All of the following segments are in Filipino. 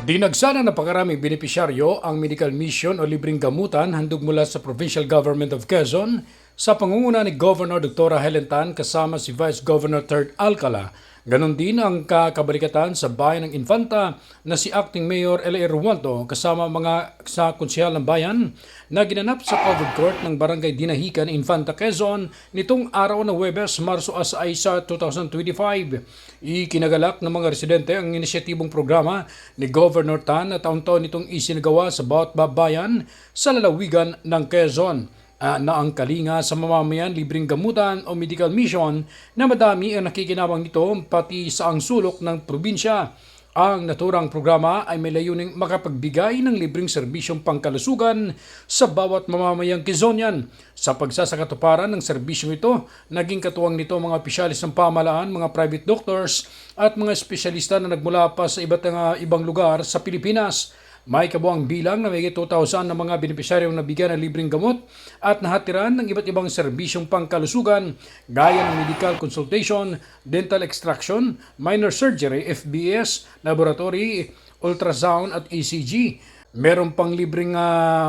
Dinagsa ng napakaraming benepisyaryo ang medical mission o libreng gamutan handog mula sa Provincial Government of Quezon sa pangunguna ni Governor Dr. Helen Tan kasama si Vice Governor Third Alcala. Ganon din ang kakabarikatan sa bayan ng Infanta na si Acting Mayor L.A. Ruanto kasama mga sa konsyal ng bayan na ginanap sa Covered Court ng Barangay Dinahican, Infanta, Quezon nitong araw ng Huwebes, Marso 6, 2025. Ikinagalak ng mga residente ang inisyatibong programa ni Governor Tan na taon-taon nitong isinagawa sa bawat babayan sa lalawigan ng Quezon. Na ang kalinga sa mamamayan libreng gamutan o medical mission na madami ang nakikinabang nito pati sa ang sulok ng probinsya. Ang naturang programa ay may layuning makapagbigay ng libreng serbisyong pangkalusugan sa bawat mamamayang Quezonian. Sa pagsasakatuparan ng serbisyong ito, naging katuwang nito mga opisyalis ng pamahalaan, mga private doctors at mga espesyalista na nagmula pa sa ibang lugar sa Pilipinas. May kabuang bilang na may 2,000 na mga benepisyaryong nabigyan ng libreng gamot at nahatiran ng iba't ibang serbisyong pangkalusugan gaya ng medical consultation, dental extraction, minor surgery, FBS, laboratory, ultrasound at ECG. Meron pang libreng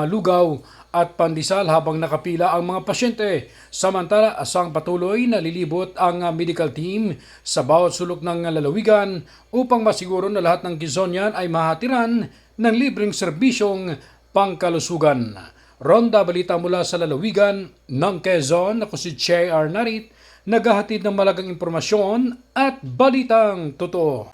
lugaw at pandesal habang nakapila ang mga pasyente. Samantala, asang patuloy na lilibot ang medical team sa bawat sulok ng lalawigan upang masiguro na lahat ng Quezonian ay mahatiran ng libreng serbisyong pangkalusugan. Ronda balita mula sa lalawigan ng Quezon, ako si J.R. Narit, naghahatid ng malagang impormasyon at balitang totoo.